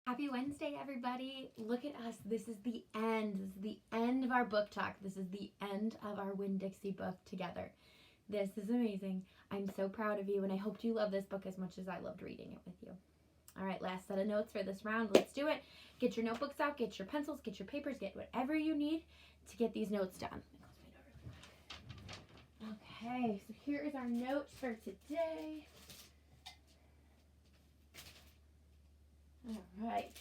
Happy Wednesday, everybody. Look at us. This is the end. This is the end of our book talk. This is the end of our Winn-Dixie book together. This is amazing. I'm so proud of you, and I hope you love this book as much as I loved reading it with you. All right, last set of notes for this round. Let's do it. Get your notebooks out, get your pencils, get your papers, get whatever you need to get these notes done. Okay, so here is our notes for today. All right.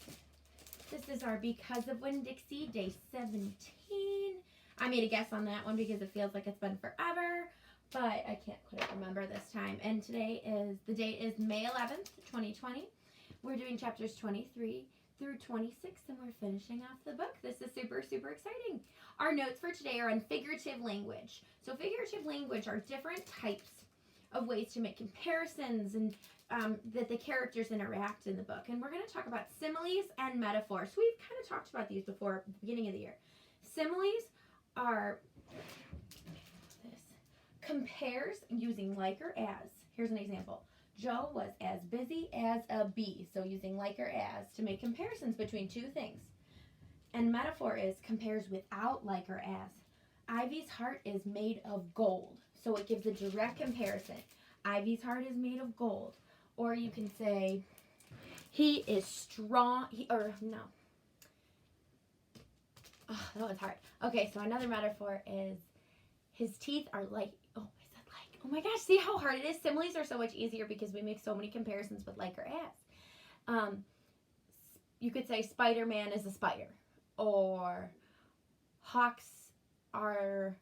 This is our Because of Winn-Dixie, day 17. I made a guess on that one because it feels like it's been forever, but I can't quite remember this time. And the date is May 11th, 2020. We're doing chapters 23 through 26, and we're finishing off the book. This is super, super exciting. Our notes for today are on figurative language. So figurative language are different types of ways to make comparisons and that the characters interact in the book. And we're going to talk about similes and metaphors. So we've kind of talked about these before at the beginning of the year. Similes are compares using like or as. Here's an example. Joe was as busy as a bee. So using like or as to make comparisons between two things. And metaphor is compares without like or as. Ivy's heart is made of gold. So it gives a direct comparison. Ivy's heart is made of gold. Or you can say, he is strong, that was hard. Okay, so another metaphor is, his teeth are like, oh my gosh, see how hard it is? Similes are so much easier because we make so many comparisons with like or as. You could say Spider-Man is a spider. Or hawks are,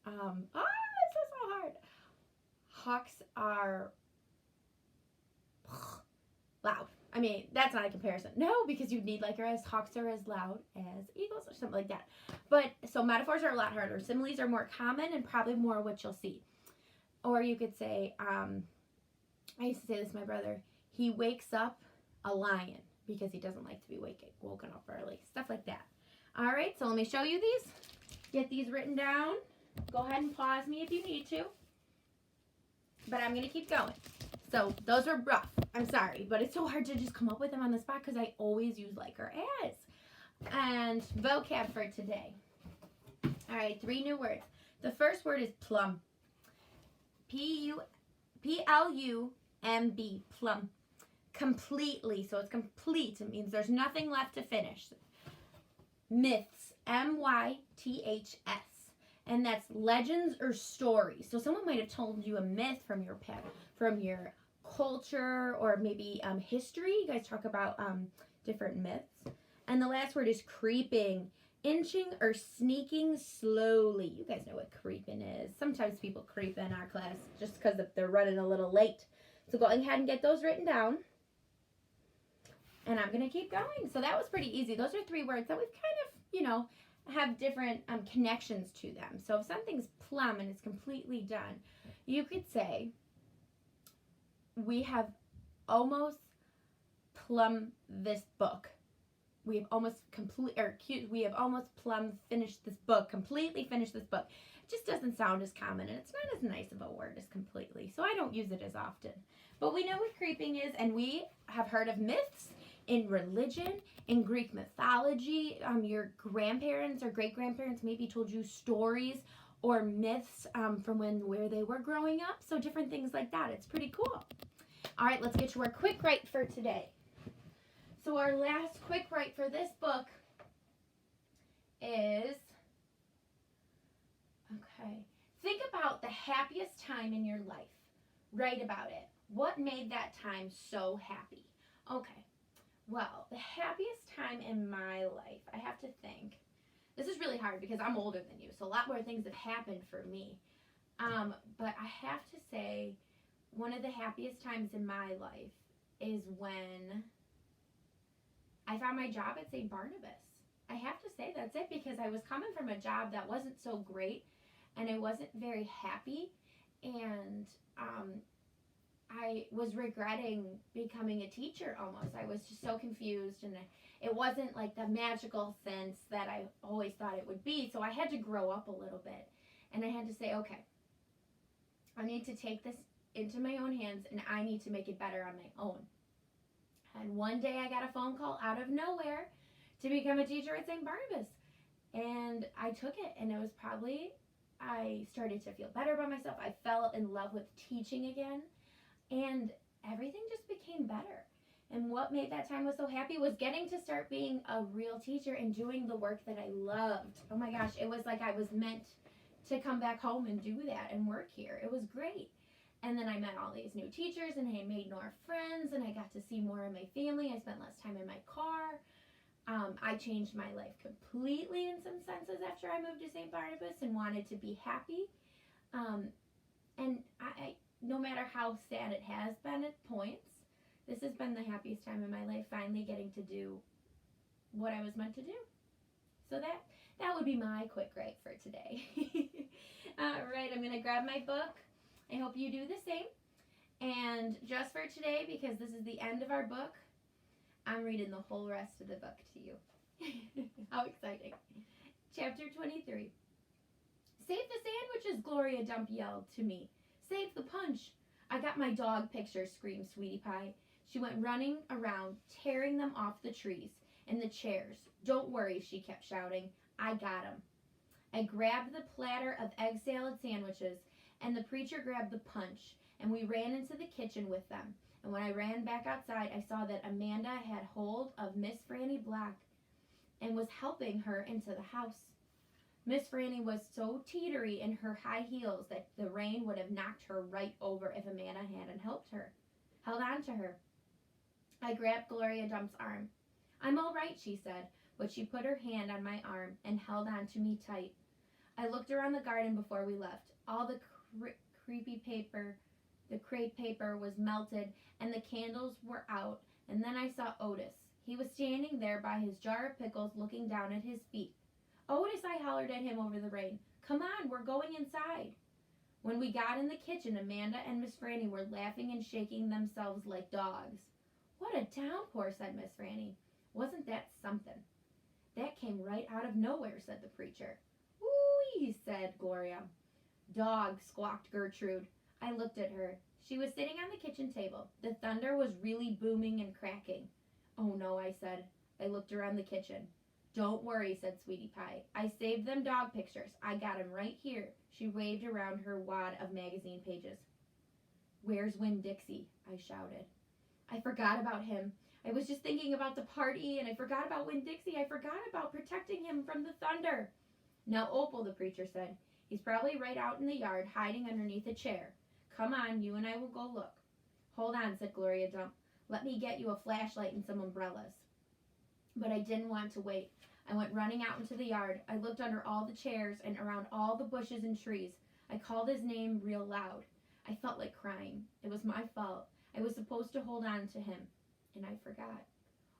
this is so hard. Hawks are loud. I mean, that's not a comparison. No, because you'd need like or as. Hawks are as loud as eagles or something like that. But, so metaphors are a lot harder. Similes are more common and probably more what you'll see. Or you could say, I used to say this to my brother, he wakes up a lion because he doesn't like to be woken up early. Stuff like that. All right, so let me show you these. Get these written down. Go ahead and pause me if you need to. But I'm going to keep going. So those are rough. I'm sorry, but it's so hard to just come up with them on the spot because I always use like or as. And vocab for today. All right, 3 new words. The first word is plum. P-L-U-M-B, plum. Completely, so it's complete. It means there's nothing left to finish. Myths, M-Y-T-H-S. And that's legends or stories. So someone might have told you a myth from your culture or maybe history. You guys talk about different myths. And the last word is creeping. Inching or sneaking slowly. You guys know what creeping is. Sometimes people creep in our class just because they're running a little late. So go ahead and get those written down. And I'm going to keep going. So that was pretty easy. Those are 3 words that we've kind of, have different connections to them. So if something's plum and it's completely done, you could say, we have almost plumb this book. We have almost finished this book, completely finished this book. It just doesn't sound as common, and it's not as nice of a word as completely, so I don't use it as often. But we know what creeping is, and we have heard of myths in religion, in Greek mythology. Your grandparents or great-grandparents maybe told you stories or myths from where they were growing up, so different things like that. It's pretty cool. All right, let's get to our quick write for today. So our last quick write for this book is, think about the happiest time in your life. Write about it. What made that time so happy? Okay, well, the happiest time in my life, I have to think. This is really hard because I'm older than you, so a lot more things have happened for me. But I have to say, one of the happiest times in my life is when I found my job at St. Barnabas. I have to say that's it because I was coming from a job that wasn't so great and I wasn't very happy, and I was regretting becoming a teacher almost. I was just so confused, and it wasn't like the magical sense that I always thought it would be. So I had to grow up a little bit, and I had to say, okay, I need to take this into my own hands and I need to make it better on my own. And one day I got a phone call out of nowhere to become a teacher at St. Barnabas. And I took it, and it was probably, I started to feel better about myself. I fell in love with teaching again, and everything just became better. And what made that time was so happy was getting to start being a real teacher and doing the work that I loved. Oh my gosh, it was like I was meant to come back home and do that and work here. It was great. And then I met all these new teachers, and I made more friends, and I got to see more of my family. I spent less time in my car. I changed my life completely in some senses after I moved to St. Barnabas and wanted to be happy. And I, no matter how sad it has been at points, this has been the happiest time in my life, finally getting to do what I was meant to do. So that would be my quick write for today. All right, I'm going to grab my book. I hope you do the same. And just for today, because this is the end of our book, I'm reading the whole rest of the book to you. How exciting. Chapter 23. Save the sandwiches, Gloria Dump yelled to me. Save the punch. I got my dog picture, screamed Sweetie Pie. She went running around, tearing them off the trees and the chairs. Don't worry, she kept shouting. I got 'em. I grabbed the platter of egg salad sandwiches, and the preacher grabbed the punch, and we ran into the kitchen with them. And when I ran back outside, I saw that Amanda had hold of Miss Franny Black and was helping her into the house. Miss Franny was so teetery in her high heels that the rain would have knocked her right over if Amanda hadn't held on to her. I grabbed Gloria Dump's arm. I'm all right, she said, but she put her hand on my arm and held on to me tight. I looked around the garden before we left. All the crepe paper was melted, and the candles were out, and then I saw Otis. He was standing there by his jar of pickles looking down at his feet. Otis, I hollered at him over the rain. Come on, we're going inside. When we got in the kitchen, Amanda and Miss Franny were laughing and shaking themselves like dogs. What a downpour, said Miss Franny. Wasn't that something? That came right out of nowhere, said the preacher. Woo-wee, said Gloria. Dog, squawked Gertrude. I looked at her. She was sitting on the kitchen table. The thunder was really booming and cracking. Oh no, I said. I looked around the kitchen. Don't worry, said Sweetie Pie. I saved them dog pictures. I got 'em right here. She waved around her wad of magazine pages. Where's Winn-Dixie? I shouted. I forgot about him. I was just thinking about the party, and I forgot about Winn-Dixie. I forgot about protecting him from the thunder. Now, Opal, the preacher said. He's probably right out in the yard, hiding underneath a chair. Come on, you and I will go look. Hold on, said Gloria Dump. Let me get you a flashlight and some umbrellas. But I didn't want to wait. I went running out into the yard. I looked under all the chairs and around all the bushes and trees. I called his name real loud. I felt like crying. It was my fault. I was supposed to hold on to him, and I forgot.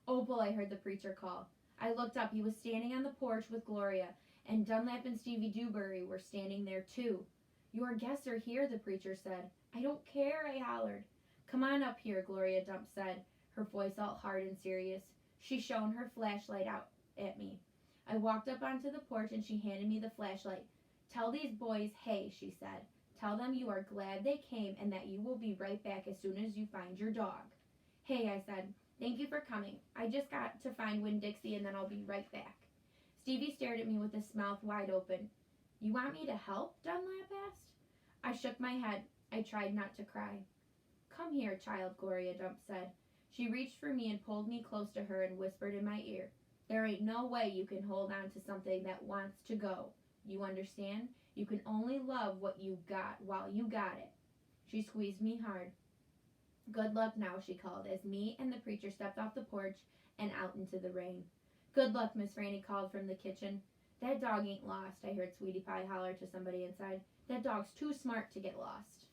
Opal, I heard the preacher call. I looked up. He was standing on the porch with Gloria, and Dunlap and Stevie Dewberry were standing there too. Your guests are here, the preacher said. I don't care, I hollered. Come on up here, Gloria Dump said, her voice all hard and serious. She shone her flashlight out at me. I walked up onto the porch and she handed me the flashlight. Tell these boys, hey, she said. Tell them you are glad they came and that you will be right back as soon as you find your dog. Hey, I said, thank you for coming. I just got to find Winn-Dixie and then I'll be right back. Stevie stared at me with his mouth wide open. You want me to help? Dunlap asked. I shook my head. I tried not to cry. Come here, child, Gloria Dump said. She reached for me and pulled me close to her and whispered in my ear. There ain't no way you can hold on to something that wants to go. You understand? You can only love what you got while you got it. She squeezed me hard. Good luck now, she called, as me and the preacher stepped off the porch and out into the rain. Good luck, Miss Franny called from the kitchen. That dog ain't lost, I heard Sweetie Pie holler to somebody inside. That dog's too smart to get lost.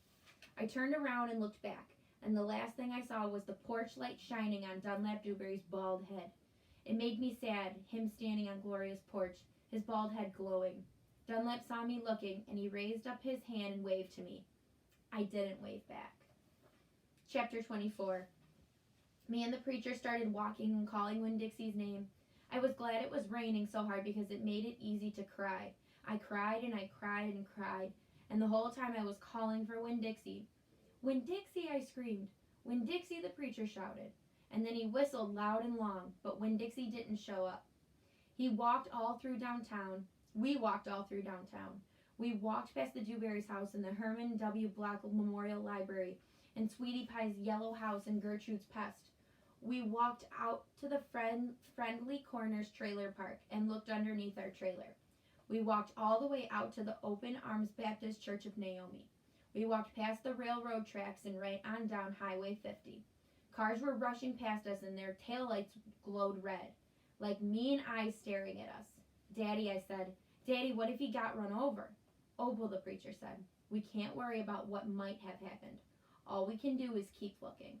I turned around and looked back, and the last thing I saw was the porch light shining on Dunlap Dewberry's bald head. It made me sad, him standing on Gloria's porch, his bald head glowing. Dunlap saw me looking, and he raised up his hand and waved to me. I didn't wave back. Chapter 24. Me and the preacher started walking and calling Winn-Dixie's name. I was glad it was raining so hard because it made it easy to cry. I cried and I cried and cried, and the whole time I was calling for Winn-Dixie. Winn-Dixie, I screamed. Winn-Dixie, the preacher shouted. and then he whistled loud and long, but Winn-Dixie didn't show up. He walked all through downtown. We walked all through downtown. We walked past the Dewberry's house and the Herman W. Block Memorial Library and Sweetie Pie's yellow house and Gertrude's Pest. We walked out to the Friendly Corners trailer park and looked underneath our trailer. We walked all the way out to the Open Arms Baptist Church of Naomi. We walked past the railroad tracks and right on down Highway 50. Cars were rushing past us and their taillights glowed red, like mean eyes staring at us. Daddy, I said, Daddy, what if he got run over? Opal, the preacher said, we can't worry about what might have happened. All we can do is keep looking.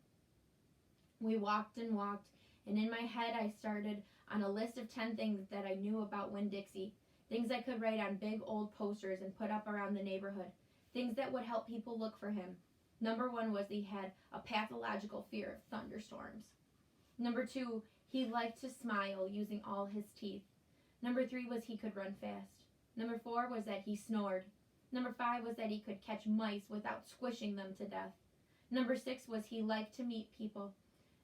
We walked and walked, and in my head I started on a list of 10 things that I knew about Winn-Dixie, things I could write on big old posters and put up around the neighborhood, things that would help people look for him. Number 1 was he had a pathological fear of thunderstorms. Number 2, he liked to smile using all his teeth. Number 3 was he could run fast. Number 4 was that he snored. Number 5 was that he could catch mice without squishing them to death. Number 6 was he liked to meet people.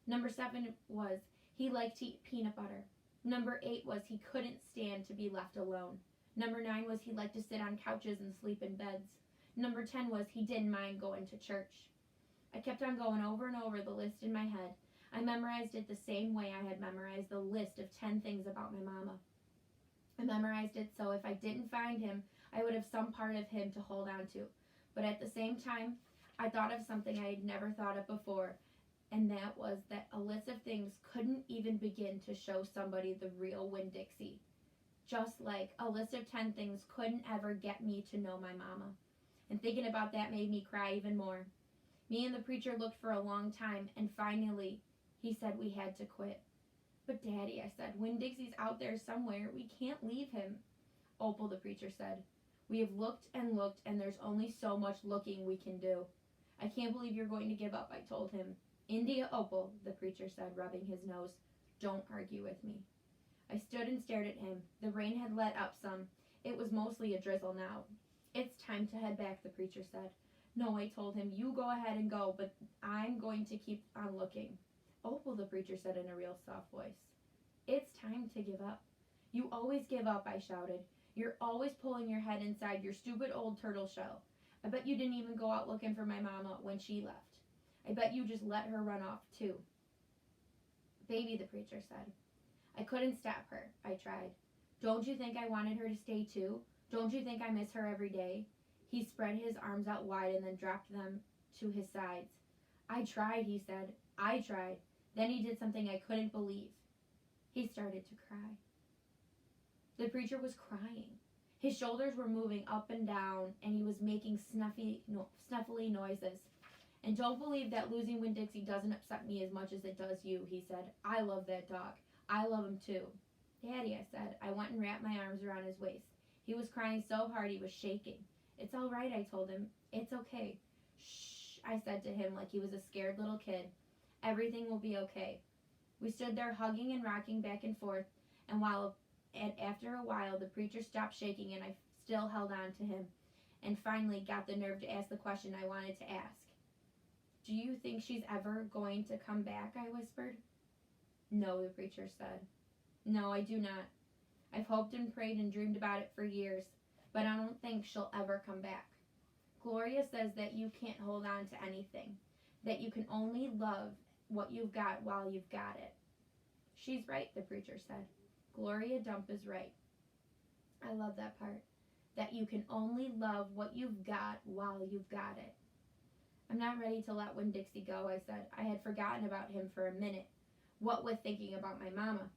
Number 7 was he liked to eat peanut butter. Number 8 was he couldn't stand to be left alone. Number 9 was he liked to sit on couches and sleep in beds. Number 10 was he didn't mind going to church. I kept on going over and over the list in my head. I memorized it the same way I had memorized the list of 10 things about my mama. I memorized it so if I didn't find him, I would have some part of him to hold on to. But at the same time, I thought of something I had never thought of before, and that was that a list of things couldn't even begin to show somebody the real Winn-Dixie. Just like a list of 10 things couldn't ever get me to know my mama. And thinking about that made me cry even more. Me and the preacher looked for a long time, and finally, he said we had to quit. But Daddy, I said, Winn-Dixie's out there somewhere. We can't leave him. Opal, the preacher said, we have looked, and there's only so much looking we can do. I can't believe you're going to give up, I told him. India, Opal, the preacher said, rubbing his nose. Don't argue with me. I stood and stared at him. The rain had let up some. It was mostly a drizzle now. It's time to head back, the preacher said. No, I told him, you go ahead and go, but I'm going to keep on looking. Opal, the preacher said in a real soft voice. It's time to give up. You always give up, I shouted. You're always pulling your head inside your stupid old turtle shell. I bet you didn't even go out looking for my mama when she left. I bet you just let her run off too. Baby, the preacher said. I couldn't stop her. I tried. Don't you think I wanted her to stay too? Don't you think I miss her every day? He spread his arms out wide and then dropped them to his sides. I tried, he said. I tried. Then he did something I couldn't believe. He started to cry. The preacher was crying. His shoulders were moving up and down, and he was making snuffly noises. And don't believe that losing Winn-Dixie doesn't upset me as much as it does you, he said. I love that dog. I love him too. Daddy, I said. I went and wrapped my arms around his waist. He was crying so hard he was shaking. It's all right, I told him. It's okay. Shh, I said to him like he was a scared little kid. Everything will be okay. We stood there hugging and rocking back and forth, and after a while the preacher stopped shaking and I still held on to him, and finally got the nerve to ask the question I wanted to ask. Do you think she's ever going to come back? I whispered. No, the preacher said. No, I do not. I've hoped and prayed and dreamed about it for years, but I don't think she'll ever come back. Gloria says that you can't hold on to anything, that you can only love what you've got while you've got it. She's right, the preacher said. Gloria Dump is right. I love that part, that you can only love what you've got while you've got it. I'm not ready to let Winn-Dixie go, I said. I had forgotten about him for a minute, what with thinking about my mama.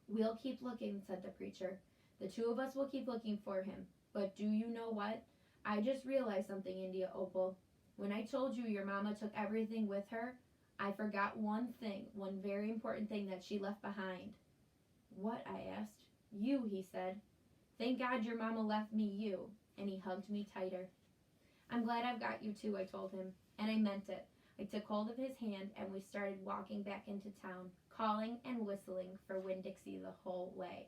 We'll keep looking, said the preacher. The two of us will keep looking for him. But do you know what? I just realized something, India Opal. When I told you your mama took everything with her, I forgot one thing, one very important thing that she left behind. What? I asked. You, he said. Thank God your mama left me you. And he hugged me tighter. I'm glad I've got you too, I told him. And I meant it. I took hold of his hand and we started walking back into town, calling and whistling for Winn-Dixie the whole way.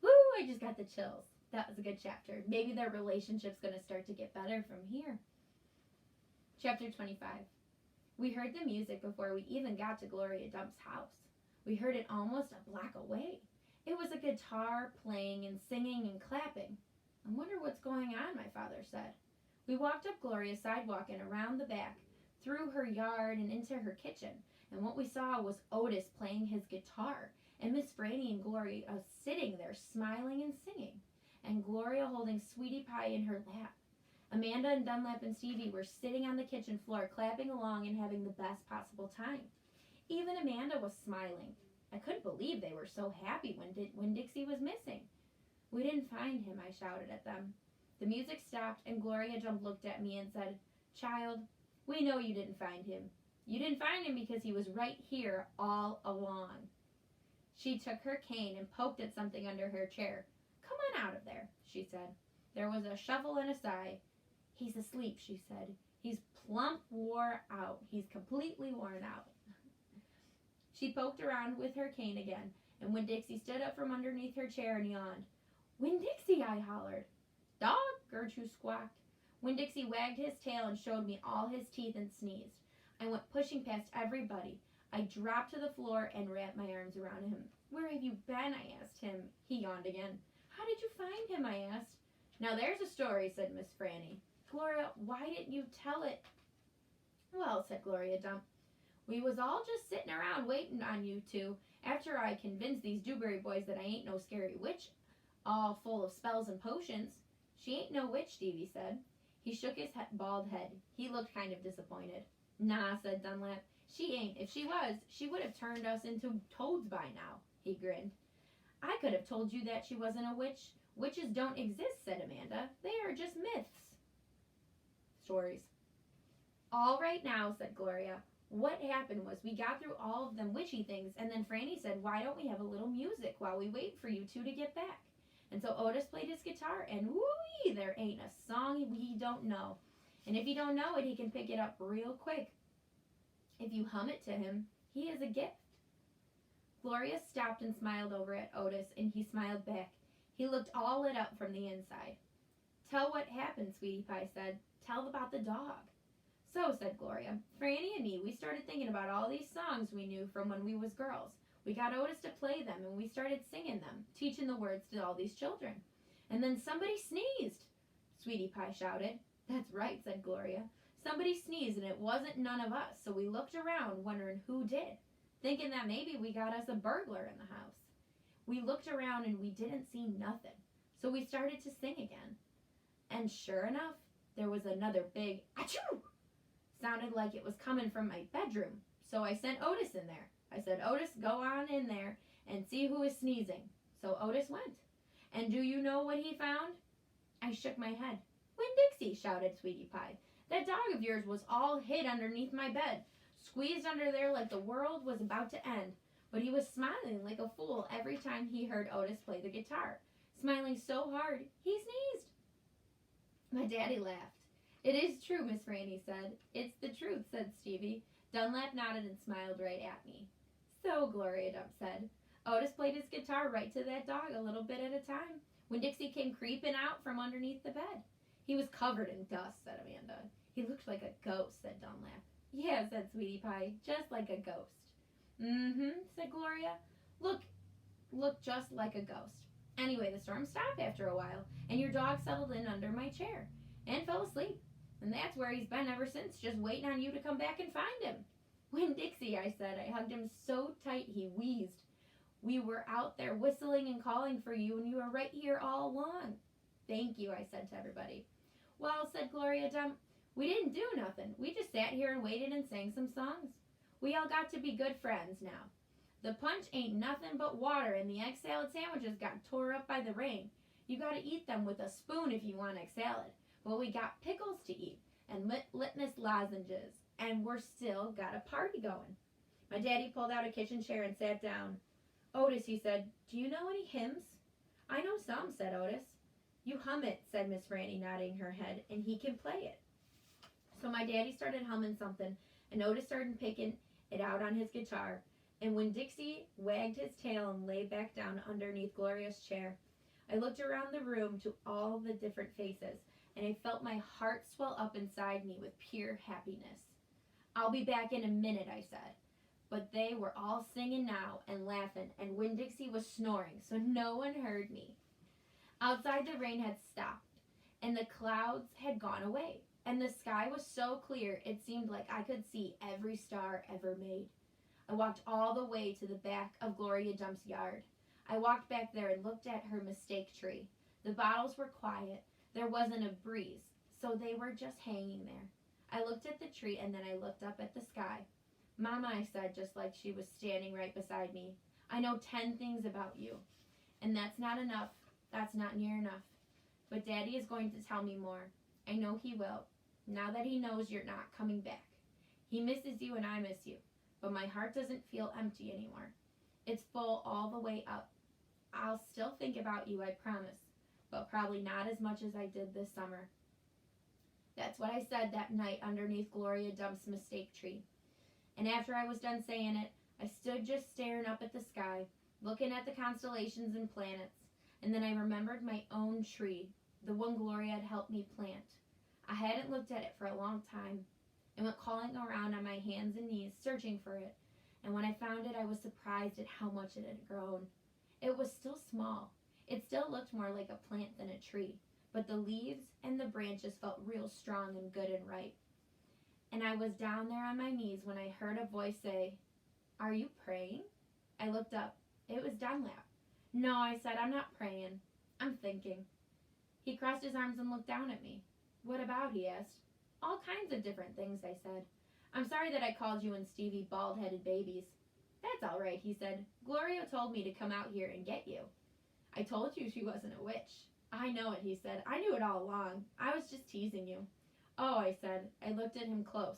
Woo! I just got the chills. That was a good chapter. Maybe their relationship's going to start to get better from here. Chapter 25. We heard the music before we even got to Gloria Dump's house. We heard it almost a block away. It was a guitar playing and singing and clapping. I wonder what's going on, my father said. We walked up Gloria's sidewalk and around the back, through her yard and into her kitchen, and what we saw was Otis playing his guitar, and Miss Franny and Gloria sitting there smiling and singing, and Gloria holding Sweetie Pie in her lap. Amanda and Dunlap and Stevie were sitting on the kitchen floor clapping along and having the best possible time. Even Amanda was smiling. I couldn't believe they were so happy when Dixie was missing. We didn't find him, I shouted at them. The music stopped and Gloria Jump looked at me and said, "Child, we know you didn't find him. You didn't find him because he was right here all along." She took her cane and poked at something under her chair. "Come on out of there," she said. There was a shuffle and a sigh. "He's asleep," she said. "He's plump wore out. He's completely worn out." She poked around with her cane again, and when Dixie stood up from underneath her chair and yawned, "Winn-Dixie," I hollered. "Dog," Gertrude squawked. Winn-Dixie wagged his tail and showed me all his teeth and sneezed. I went pushing past everybody. I dropped to the floor and wrapped my arms around him. "Where have you been?" I asked him. He yawned again. "How did you find him?" I asked. "Now there's a story," said Miss Franny. "Gloria, why didn't you tell it?" "Well," said Gloria Dump, "we was all just sitting around waiting on you two after I convinced these Dewberry boys that I ain't no scary witch, all full of spells and potions." "She ain't no witch," Stevie said. He shook his bald head. He looked kind of disappointed. "Nah," said Dunlap. "She ain't. If she was, she would have turned us into toads by now." He grinned. "I could have told you that she wasn't a witch. Witches don't exist," said Amanda. "They are just myths." Stories. "All right now," said Gloria. "What happened was we got through all of them witchy things, and then Franny said, 'Why don't we have a little music while we wait for you two to get back?' And so Otis played his guitar, and whoo-wee, there ain't a song he don't know. And if you don't know it, he can pick it up real quick. If you hum it to him, he is a gift." Gloria stopped and smiled over at Otis, and he smiled back. He looked all lit up from the inside. "Tell what happened," Sweetie Pie said. "Tell about the dog." "So," said Gloria, "Franny and me, we started thinking about all these songs we knew from when we was girls. We got Otis to play them, and we started singing them, teaching the words to all these children. And then somebody sneezed," Sweetie Pie shouted. "That's right," said Gloria. "Somebody sneezed, and it wasn't none of us, so we looked around wondering who did, thinking that maybe we got us a burglar in the house. We looked around, and we didn't see nothing, so we started to sing again. And sure enough, there was another big achoo! Sounded like it was coming from my bedroom, so I sent Otis in there. I said, 'Otis, go on in there and see who is sneezing.' So Otis went. And do you know what he found?" I shook my head. "Winn-Dixie," shouted Sweetie Pie. "That dog of yours was all hid underneath my bed, squeezed under there like the world was about to end. But he was smiling like a fool every time he heard Otis play the guitar, smiling so hard he sneezed." My daddy laughed. "It is true," Miss Franny said. "It's the truth," said Stevie. Dunlap nodded and smiled right at me. "So," Gloria Dump said, "Otis played his guitar right to that dog a little bit at a time when Dixie came creeping out from underneath the bed. He was covered in dust," said Amanda. "He looked like a ghost," said Dunlap. "Yeah," said Sweetie Pie, "just like a ghost." "Mm-hmm," said Gloria. Look just like a ghost. Anyway, the storm stopped after a while, and your dog settled in under my chair and fell asleep. And that's where he's been ever since, just waiting on you to come back and find him." "Winn-Dixie," I said. I hugged him so tight he wheezed. "We were out there whistling and calling for you, and you were right here all along." "Thank you," I said to everybody. "Well," said Gloria Dump, "we didn't do nothing. We just sat here and waited and sang some songs. We all got to be good friends now. The punch ain't nothing but water, and the egg salad sandwiches got tore up by the rain. You got to eat them with a spoon if you want egg salad. But we got pickles to eat, and litmus lozenges, and we're still got a party going." My daddy pulled out a kitchen chair and sat down. "Otis," he said, "do you know any hymns?" "I know some," said Otis. "You hum it," said Miss Franny, nodding her head, "and he can play it." So my daddy started humming something, and Otis started picking it out on his guitar. And when Dixie wagged his tail and lay back down underneath Gloria's chair, I looked around the room to all the different faces, and I felt my heart swell up inside me with pure happiness. "I'll be back in a minute," I said. But they were all singing now and laughing, and Winn-Dixie was snoring, so no one heard me. Outside, the rain had stopped, and the clouds had gone away, and the sky was so clear it seemed like I could see every star ever made. I walked all the way to the back of Gloria Dump's yard. I walked back there and looked at her mistake tree. The bottles were quiet. There wasn't a breeze, so they were just hanging there. I looked at the tree, and then I looked up at the sky. "Mama," I said, just like she was standing right beside me, "I know 10 things about you. And that's not enough. That's not near enough. But Daddy is going to tell me more. I know he will, now that he knows you're not coming back. He misses you and I miss you. But my heart doesn't feel empty anymore. It's full all the way up. I'll still think about you, I promise. But probably not as much as I did this summer." That's what I said that night underneath Gloria Dump's mistake tree. And after I was done saying it, I stood just staring up at the sky, looking at the constellations and planets. And then I remembered my own tree, the one Gloria had helped me plant. I hadn't looked at it for a long time. I went crawling around on my hands and knees, searching for it. And when I found it, I was surprised at how much it had grown. It was still small. It still looked more like a plant than a tree. But the leaves and the branches felt real strong and good and ripe. And I was down there on my knees when I heard a voice say, "Are you praying?" I looked up. It was Dunlap. "No," I said, "I'm not praying. I'm thinking." He crossed his arms and looked down at me. "What about?" he asked. "All kinds of different things," I said. "I'm sorry that I called you and Stevie bald-headed babies." "That's all right," he said. "Gloria told me to come out here and get you." "I told you she wasn't a witch." "I know it," he said. "I knew it all along. I was just teasing you." "Oh," I said. I looked at him close.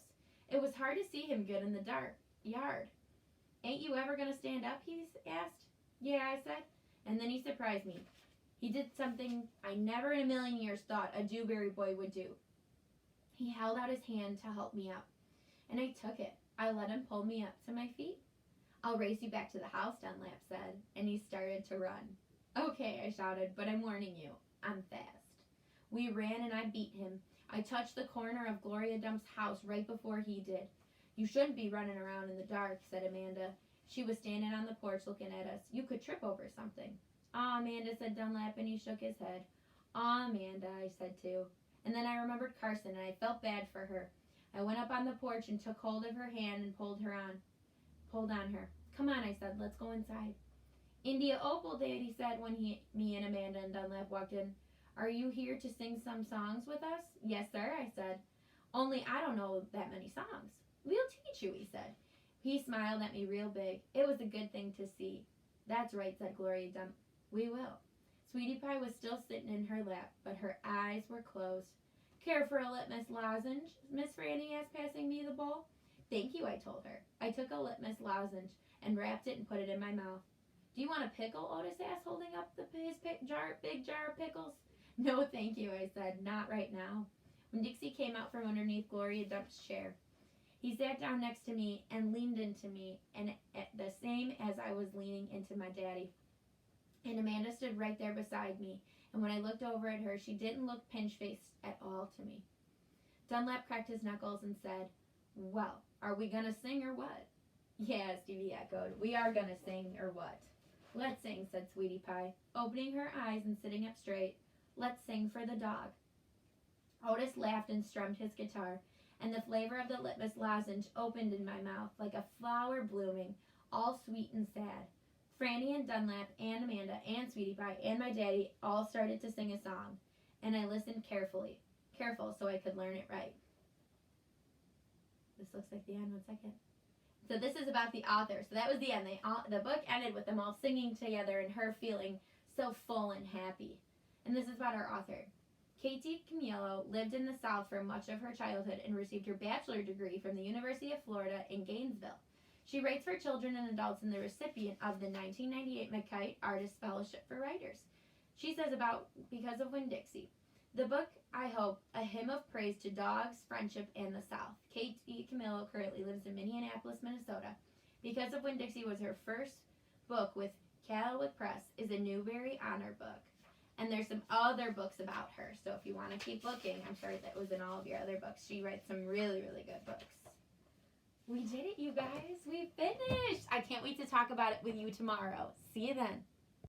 It was hard to see him good in the dark yard. "Ain't you ever going to stand up?" he asked. "Yeah," I said. And then he surprised me. He did something I never in a million years thought a Dewberry boy would do. He held out his hand to help me up, and I took it. I let him pull me up to my feet. "I'll race you back to the house," Dunlap said, and he started to run. "Okay," I shouted, "but I'm warning you, I'm fast." We ran and I beat him. I touched the corner of Gloria Dump's house right before he did. "You shouldn't be running around in the dark," said Amanda. She was standing on the porch looking at us. "You could trip over something." "Aw, Amanda," said Dunlap, and he shook his head. "Aw, Amanda," I said too. And then I remembered Carson, and I felt bad for her. I went up on the porch and took hold of her hand and pulled on her. "Come on," I said, "let's go inside." "India Opal, Daddy said when me and Amanda and Dunlap walked in. "Are you here to sing some songs with us?" "Yes, sir," I said. "Only I don't know that many songs." "We'll teach you," he said. He smiled at me real big. It was a good thing to see. "That's right," said Gloria Dump. "We will." Sweetie Pie was still sitting in her lap, but her eyes were closed. "Care for a litmus lozenge?" Miss Franny asked, passing me the bowl. "Thank you," I told her. I took a litmus lozenge and wrapped it and put it in my mouth. "Do you want a pickle?" Otis asked, holding up his big jar of pickles. "No, thank you," I said. "Not right now." When Dixie came out from underneath Gloria Dump's chair, he sat down next to me and leaned into me, and the same as I was leaning into my daddy. And Amanda stood right there beside me, and when I looked over at her, she didn't look pinch-faced at all to me. Dunlap cracked his knuckles and said, "Well, are we going to sing or what?" "Yeah," Stevie echoed. "We are going to sing or what?" "Let's sing," said Sweetie Pie, opening her eyes and sitting up straight. "Let's sing for the dog." Otis laughed and strummed his guitar, and the flavor of the litmus lozenge opened in my mouth like a flower blooming, all sweet and sad. Franny and Dunlap and Amanda and Sweetie Pie and my daddy all started to sing a song, and I listened careful so I could learn it right. This looks like the end. 1 second. So this is about the author. So that was the end. The book ended with them all singing together and her feeling so full and happy. And this is about our author. Katie Camillo lived in the South for much of her childhood and received her bachelor's degree from the University of Florida in Gainesville. She writes for children and adults and the recipient of the 1998 McKite Artist Fellowship for Writers. She says about Because of Winn-Dixie. The book, I hope, a hymn of praise to dogs, friendship, and the South. Katie Camillo currently lives in Minneapolis, Minnesota. Because of Winn-Dixie was her first book with Callaway Press, is a Newbery Honor book. And there's some other books about her. So if you want to keep looking, I'm sure that was in all of your other books. She writes some really, really good books. We did it, you guys. We finished. I can't wait to talk about it with you tomorrow. See you then.